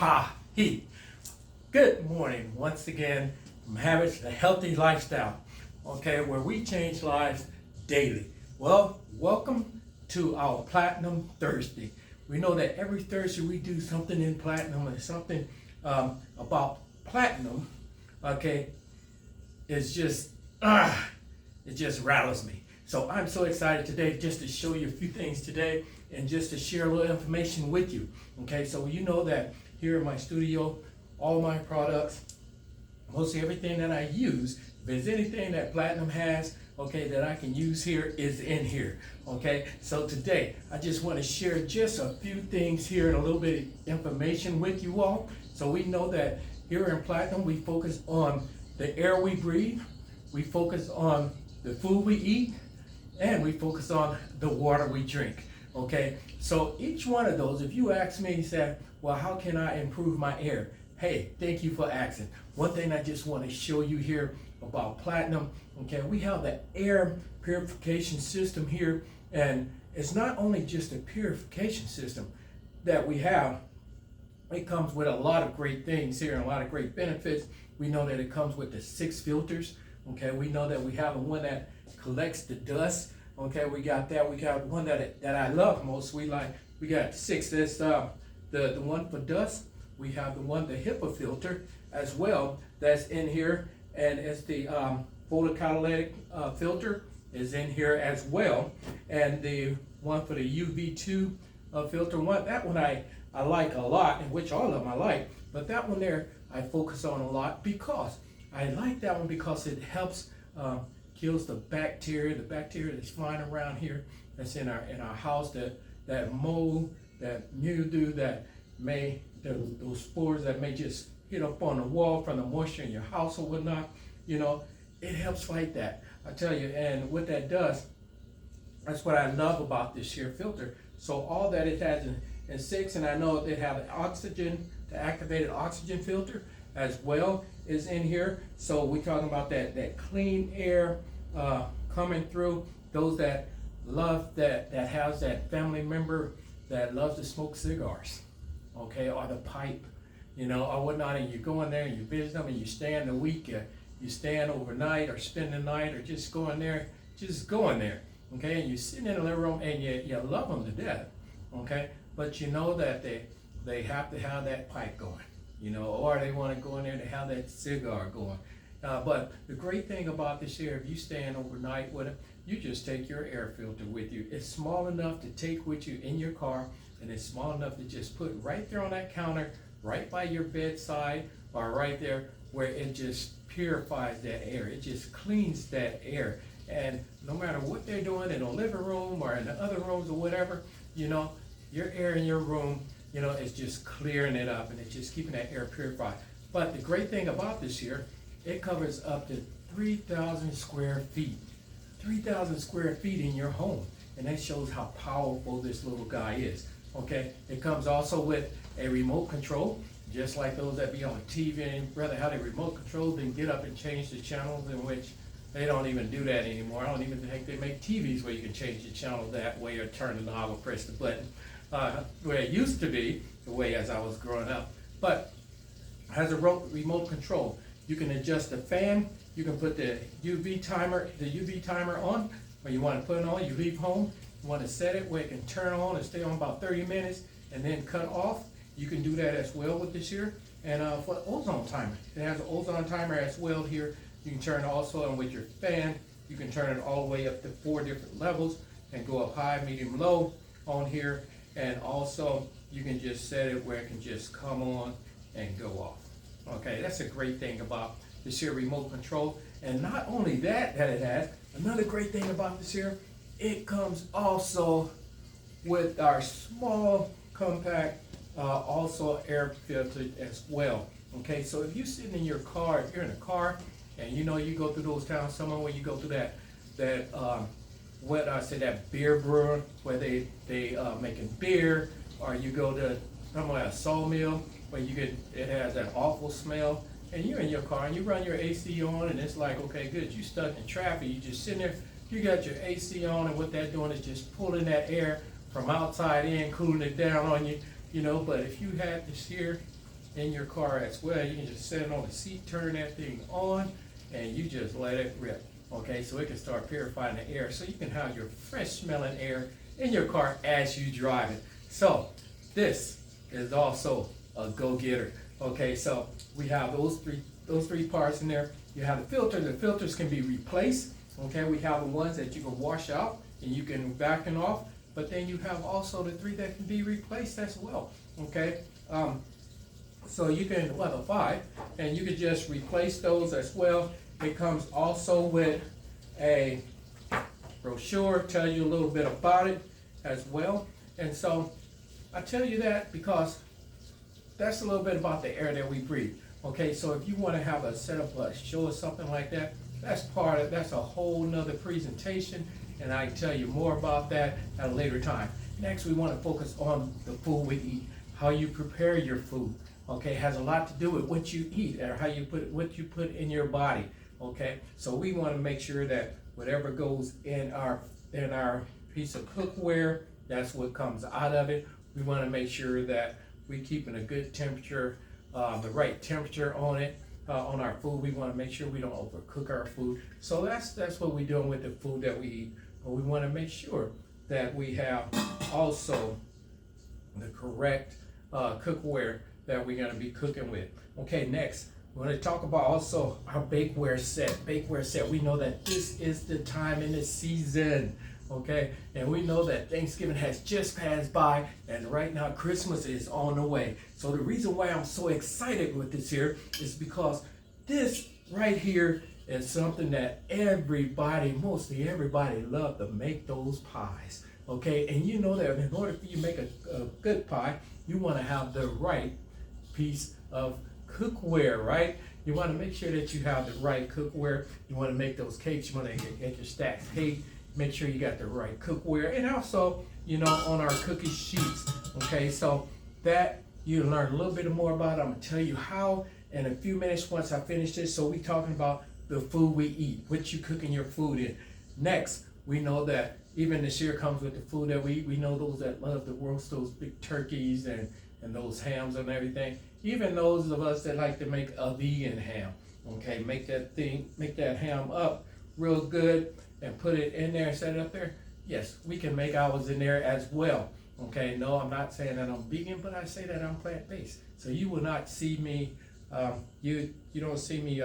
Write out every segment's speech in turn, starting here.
Ha, he. Good morning once again from Habits, a Healthy Lifestyle, okay, where we change lives daily. Well, welcome to our Platinum Thursday. We know that every Thursday we do something in platinum and something about platinum, okay, it's just, it just rattles me. So I'm so excited today just to show you a few things today and just to share a little information with you. Okay, so you know that here in my studio, all my products, mostly everything that I use, if there's anything that Platinum has, okay, that I can use here is in here. Okay, so today I just want to share just a few things here and a little bit of information with you all. So we know that here in Platinum we focus on the air we breathe, we focus on the food we eat, and we focus on the water we drink. Okay, so each one of those, if you ask me, say, well, how can I improve my air? Hey, thank you for asking. One thing I just want to show you here about Platinum, okay, we have the air purification system here, and it's not only just a purification system that we have, it comes with a lot of great things here and a lot of great benefits. We know that it comes with the 6 filters, okay, we know that we have the one that collects the dust. Okay, we got that. We got one that I love most. We got 6. There's the one for dust. We have the one, the HEPA filter as well. That's in here, and it's the photocatalytic filter is in here as well. And the one for the UV2 filter one, that one I like a lot, and which all of them I like. But that one there I focus on a lot because I like that one because it helps. Kills the bacteria that's flying around here, that's in our house, that mold, that mildew, that may those spores that may just hit up on the wall from the moisture in your house or whatnot. You know, it helps fight that, I tell you. And what that does, that's what I love about this here filter. So all that it has in 6, and I know they have oxygen, the activated oxygen filter as well is in here. So we're talking about that clean air coming through. Those that love that has that family member that loves to smoke cigars, okay, or the pipe, you know, or whatnot, and you go in there and you visit them and you stay in the week, you stay in overnight or spend the night or just go in there, okay, and you sit in the living room and you love them to death, okay, but you know that they have to have that pipe going, you know, or they want to go in there to have that cigar going. But the great thing about this here, if you stay in overnight with it, you just take your air filter with you. It's small enough to take with you in your car, and it's small enough to just put right there on that counter, right by your bedside, or right there where it just purifies that air. It just cleans that air. And no matter what they're doing in the living room or in the other rooms or whatever, you know, your air in your room, you know, is just clearing it up and it's just keeping that air purified. But the great thing about this here, it covers up to 3,000 square feet. 3,000 square feet in your home. And that shows how powerful this little guy is. Okay, it comes also with a remote control, just like those that be on TV and rather have a remote control than get up and change the channels, in which they don't even do that anymore. I don't even think they make TVs where you can change the channel that way or turn the knob or press the button. Where it used to be, the way as I was growing up. But it has a remote control. You can adjust the fan. You can put the UV timer on, or you want to put it on. You leave home. You want to set it where it can turn on and stay on about 30 minutes and then cut off. You can do that as well with this here. And for the ozone timer, it has an ozone timer as well here. You can turn it also on with your fan. You can turn it all the way up to 4 different levels and go up high, medium, low on here. And also you can just set it where it can just come on and go off. Okay, that's a great thing about this here remote control. And not only that it has, another great thing about this here, it comes also with our small, compact, also air filter as well. Okay, so if you're sitting in your car, if you're in a car, and you know you go through those towns somewhere where you go through that beer brewer where they making beer, or you go to somewhere a sawmill where it has that awful smell, and you're in your car and you run your AC on, and it's like, okay, good, you stuck in traffic, you just sitting there, you got your AC on, and what that's doing is just pulling that air from outside in, cooling it down on you, you know. But if you had this here in your car as well. You can just set it on the seat, turn that thing on, and you just let it rip. Okay, so it can start purifying the air, so you can have your fresh smelling air in your car as you drive it. So this is also a go-getter. Okay, so we have those three parts in there. You have the filter. The filters can be replaced. Okay, we have the ones that you can wash out and you can vacuum off, but then you have also the 3 that can be replaced as well. Okay, so you can, well, the 5, and you can just replace those as well. It comes also with a brochure, tell you a little bit about it as well. And so I tell you that because that's a little bit about the air that we breathe. Okay, so if you want to have a set up a show or something like that, that's a whole nother presentation, and I can tell you more about that at a later time. Next, we want to focus on the food we eat, how you prepare your food. Okay, it has a lot to do with what you eat or how you what you put in your body. Okay, so we want to make sure that whatever goes in our piece of cookware, that's what comes out of it. We want to make sure that we keeping a good temperature, the right temperature on it, on our food. We want to make sure we don't overcook our food. So that's what we're doing with the food that we eat. But we want to make sure that we have also the correct cookware that we're going to be cooking with. Okay, next, we're going to talk about also our bakeware set. Bakeware set, we know that this is the time in the season. Okay, and we know that Thanksgiving has just passed by, and right now Christmas is on the way. So the reason why I'm so excited with this here is because this right here is something that everybody, mostly everybody, love to make those pies. Okay, and you know that in order for you to make a good pie, you want to have the right piece of cookware, right? You want to make sure that you have the right cookware. You want to make those cakes. You want to get your stacked cake. Make sure you got the right cookware, and also, you know, on our cookie sheets. Okay, so that you learn a little bit more about it. I'm gonna tell you how in a few minutes once I finish this. So we talking about the food we eat, what you cooking your food in. Next, we know that even this year comes with the food that we eat. We know those that love to roast those big turkeys and those hams and everything. Even those of us that like to make a vegan ham. Okay, make that ham up real good and put it in there and set it up there. Yes, we can make ours in there as well. Okay, no, I'm not saying that I'm vegan, but I say that I'm plant-based. So you will not see me, you don't see me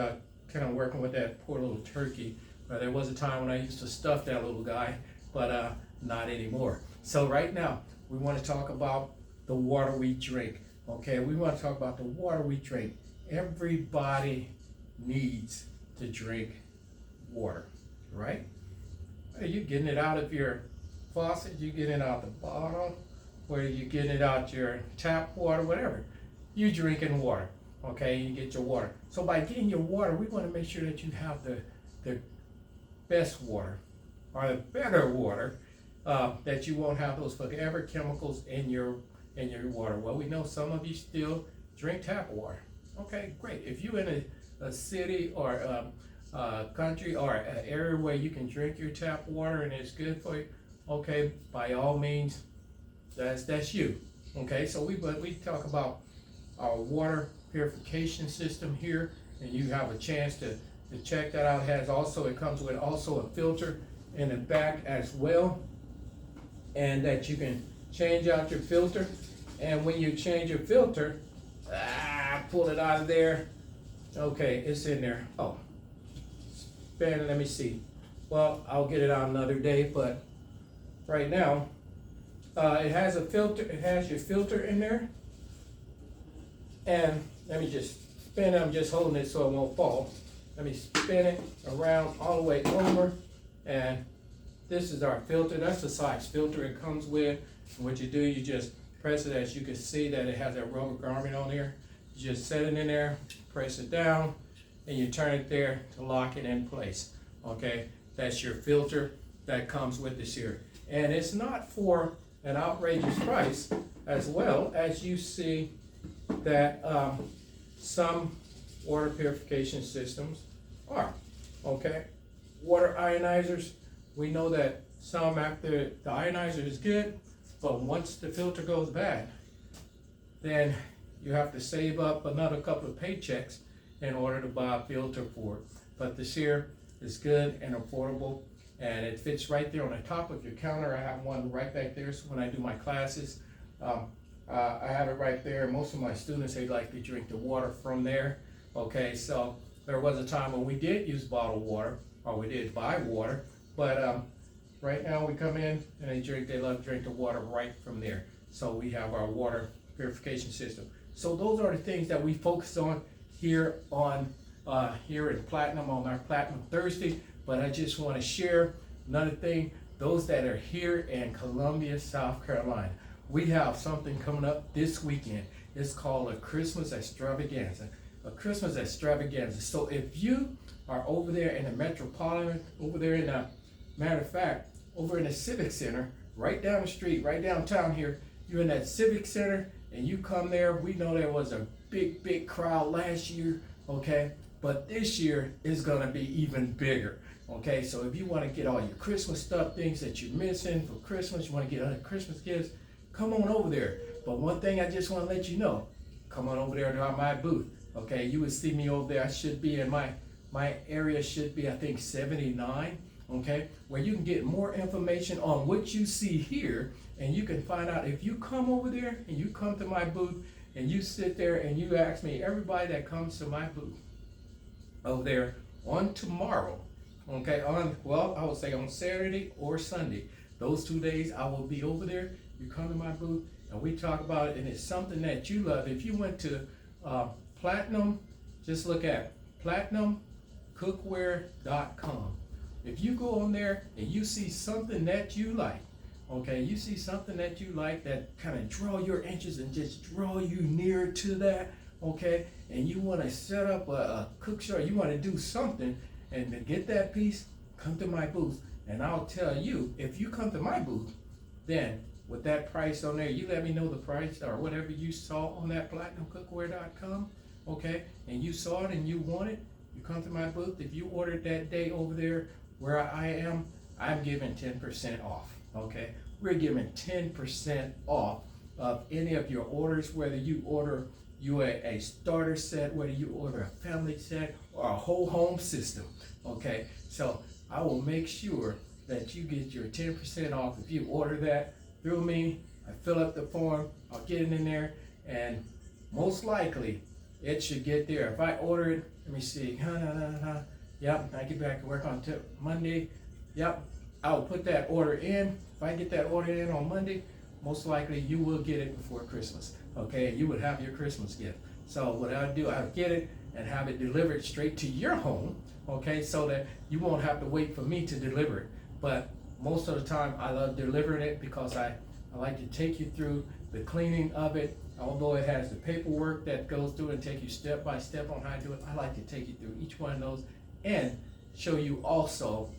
kind of working with that poor little turkey. There was a time when I used to stuff that little guy, but not anymore. So right now, we want to talk about the water we drink. Okay, we want to talk about the water we drink. Everybody needs to drink water, right? You're getting it out of your faucet, you're getting it out the bottle, whether you're getting it out your tap water, whatever. You're drinking water, okay? You get your water. So by getting your water, we want to make sure that you have the best water, or the better water, that you won't have those forever chemicals in your water. Well, we know some of you still drink tap water. Okay, great. If you're in a city or country or an area where you can drink your tap water and it's good for you, okay, by all means, that's you. Okay, so we talk about our water purification system here, and you have a chance to check that out. It comes with also a filter in the back as well, and that you can change out your filter. And when you change your filter, pull it out of there. Okay, it's in there. Oh, let me see. Well, I'll get it out another day, but right now, it has a filter. It has your filter in there. And let me just spin it. I'm just holding it so it won't fall. Let me spin it around all the way over. And this is our filter. That's the size filter it comes with. And what you do, you just press it. As you can see that it has that rubber garment on here. You just set it in there, press it down, and you turn it there to lock it in place. Okay, that's your filter that comes with this here. And it's not for an outrageous price, as well as you see that some water purification systems are. Okay, water ionizers, we know that some, after the ionizer is good, but once the filter goes bad, then you have to save up another couple of paychecks in order to buy a filter for it. But this here is good and affordable, and it fits right there on the top of your counter. I have one right back there, so when I do my classes, I have it right there. Most of my students, they like to drink the water from there. Okay, so there was a time when we did use bottled water, or we did buy water, but right now we come in and they love to drink the water right from there. So we have our water purification system. So those are the things that we focus on here in Platinum, on our Platinum Thursday. But I just want to share another thing. Those that are here in Columbia, South Carolina, we have something coming up this weekend. It's called a Christmas extravaganza. A Christmas extravaganza. So if you are over there in the Metropolitan, over there in the, matter of fact, over in the Civic Center, right down the street, right downtown here, you're in that Civic Center and you come there. We know there was a big crowd last year, okay? But this year is gonna be even bigger, okay? So if you wanna get all your Christmas stuff, things that you're missing for Christmas, you wanna get other Christmas gifts, come on over there. But one thing I just wanna let you know, come on over there to my booth, okay? You would see me over there. I should be in my area should be, I think, 79, okay? Where you can get more information on what you see here, and you can find out if you come over there and you come to my booth and you sit there and you ask me, everybody that comes to my booth over there on tomorrow, okay, I would say on Saturday or Sunday, those 2 days I will be over there. You come to my booth and we talk about it, and it's something that you love. If you went to Platinum, just look at PlatinumCookware.com. If you go on there and you see something that you like, okay, you see something that you like that kind of draw your interest and just draw you near to that, okay, and you want to set up a cook show, you want to do something, and to get that piece, come to my booth, and I'll tell you, if you come to my booth, then with that price on there, you let me know the price or whatever you saw on that PlatinumCookware.com, okay, and you saw it and you want it, you come to my booth. If you ordered that day over there where I am, I'm giving 10% off, okay? We're giving 10% off of any of your orders, whether you order a starter set, whether you order a family set or a whole home system, okay? So I will make sure that you get your 10% off if you order that through me. I fill up the form, I'll get it in there, and most likely it should get there. If I order it, let me see, yep, I get back to work on Monday, yep, I'll put that order in. If I get that order in on Monday, most likely you will get it before Christmas, okay? You would have your Christmas gift. So what I'll do, I'll get it and have it delivered straight to your home, okay? So that you won't have to wait for me to deliver it. But most of the time, I love delivering it because I like to take you through the cleaning of it. Although it has the paperwork that goes through and take you step by step on how to do it, I like to take you through each one of those and show you also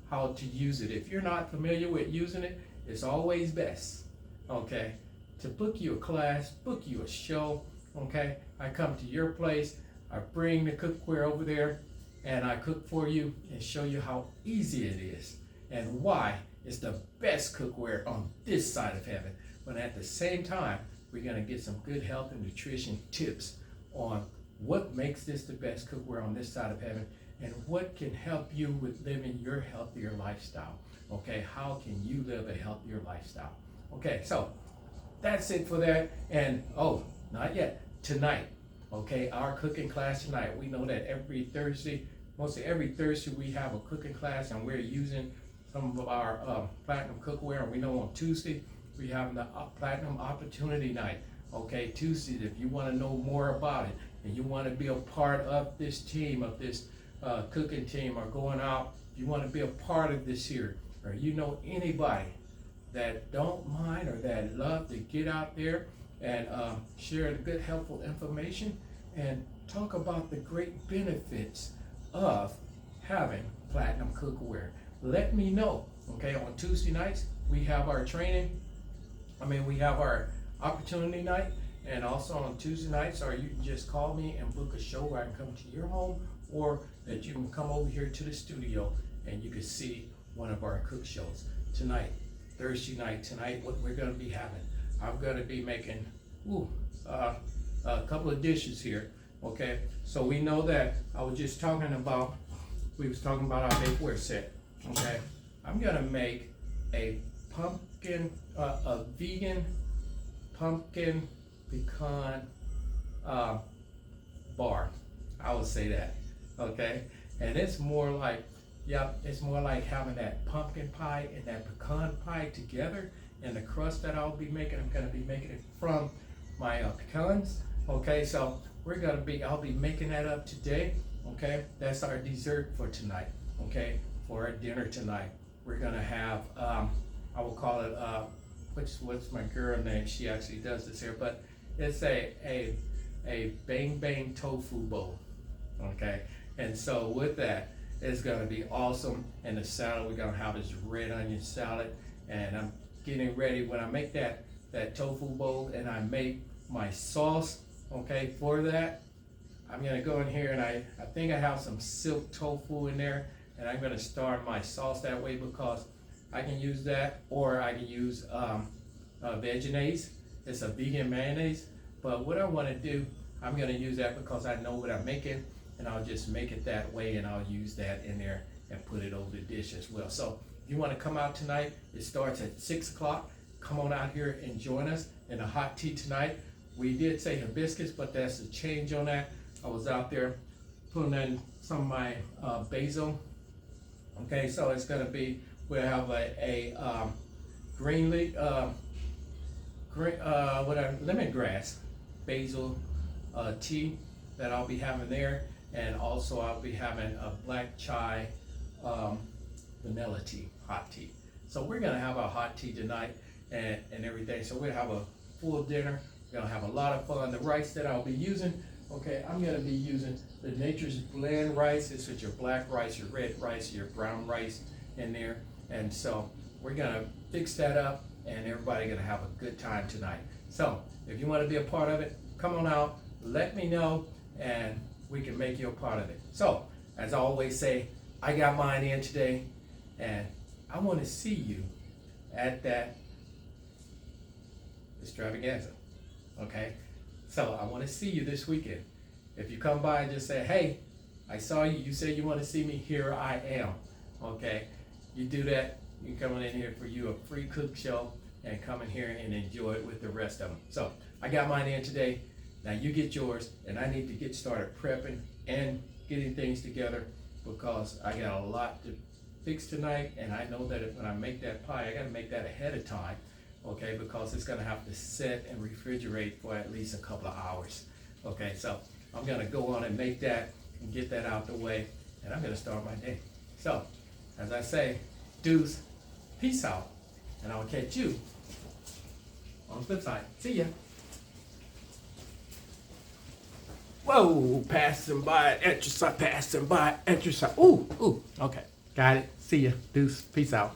how to use it. If you're not familiar with using it, it's always best, okay, to book you a class, book you a show, okay? I come to your place, I bring the cookware over there, and I cook for you and show you how easy it is and why it's the best cookware on this side of heaven. But at the same time, we're gonna get some good health and nutrition tips on what makes this the best cookware on this side of heaven and what can help you with living your healthier lifestyle, okay? How can you live a healthier lifestyle? Okay, so that's it for that. And oh, not yet, tonight, okay, our cooking class tonight. We know that every Thursday, mostly every Thursday, we have a cooking class and we're using some of our Platinum cookware. And we know on Tuesday, we have the Platinum Opportunity Night. Okay, Tuesdays, if you want to know more about it and you want to be a part of this team, of this cooking team, or going out, if you want to be a part of this here, or you know anybody that don't mind or that love to get out there and share the good, helpful information and talk about the great benefits of having Platinum cookware, let me know. Okay, on Tuesday nights, we have our training. We have our opportunity night, and also on Tuesday nights, or you can just call me and book a show where I can come to your home, or that you can come over here to the studio and you can see one of our cook shows. Tonight, Thursday night, what we're gonna be having, I'm gonna be making a couple of dishes here, okay? So we know that, I was just talking about, we was talking about our bakeware set, okay? I'm gonna make a pumpkin, a vegan pumpkin pecan bar. I would say that, okay? And it's more like, yep, it's more like having that pumpkin pie and that pecan pie together. And the crust that I'll be making, I'm gonna be making it from my pecans, okay? So I'll be making that up today, okay? That's our dessert for tonight, okay? For our dinner tonight. We're gonna have, I will call it, what's my girl name? She actually does this here, but it's a bang bang tofu bowl, okay? And so with that, it's gonna be awesome. And the salad we're gonna have is red onion salad. And I'm getting ready, when I make that tofu bowl and I make my sauce, okay, for that, I'm gonna go in here and I think I have some silk tofu in there, and I'm gonna start my sauce that way because I can use that, or I can use Vegenaise. It's a vegan mayonnaise, but what I wanna do, I'm gonna use that because I know what I'm making, and I'll just make it that way, and I'll use that in there and put it over the dish as well. So if you want to come out tonight, it starts at 6 o'clock. Come on out here and join us in a hot tea tonight. We did say hibiscus, but that's a change on that. I was out there putting in some of my basil. Okay, so it's gonna be, we'll have a green leaf, lemongrass basil tea that I'll be having there, and also I'll be having a black chai vanilla tea, hot tea. So we're gonna have our hot tea tonight and everything. So we'll have a full dinner. We're gonna have a lot of fun. The rice that I'll be using, okay, I'm gonna be using the Nature's Blend rice. It's with your black rice, your red rice, your brown rice in there. And so we're gonna fix that up, and everybody gonna have a good time tonight. So if you wanna be a part of it, come on out, let me know, and we can make you a part of it. So, as I always say, I got mine in today, and I want to see you at that extravaganza, okay? So I want to see you this weekend. If you come by and just say, hey, I saw you, you said you want to see me, here I am, okay? You do that, you come in here for you a free cook show, and come in here and enjoy it with the rest of them. So I got mine in today. Now you get yours, and I need to get started prepping and getting things together because I got a lot to fix tonight, and I know that when I make that pie, I gotta make that ahead of time, okay, because it's gonna have to sit and refrigerate for at least a couple of hours, okay? So I'm gonna go on and make that and get that out the way, and I'm gonna start my day. So, as I say, deuce, peace out, and I'll catch you on the flip side. See ya. Whoa, passing by, exercise, passing by, exercise. Ooh, okay. Got it. See ya. Deuce. Peace out.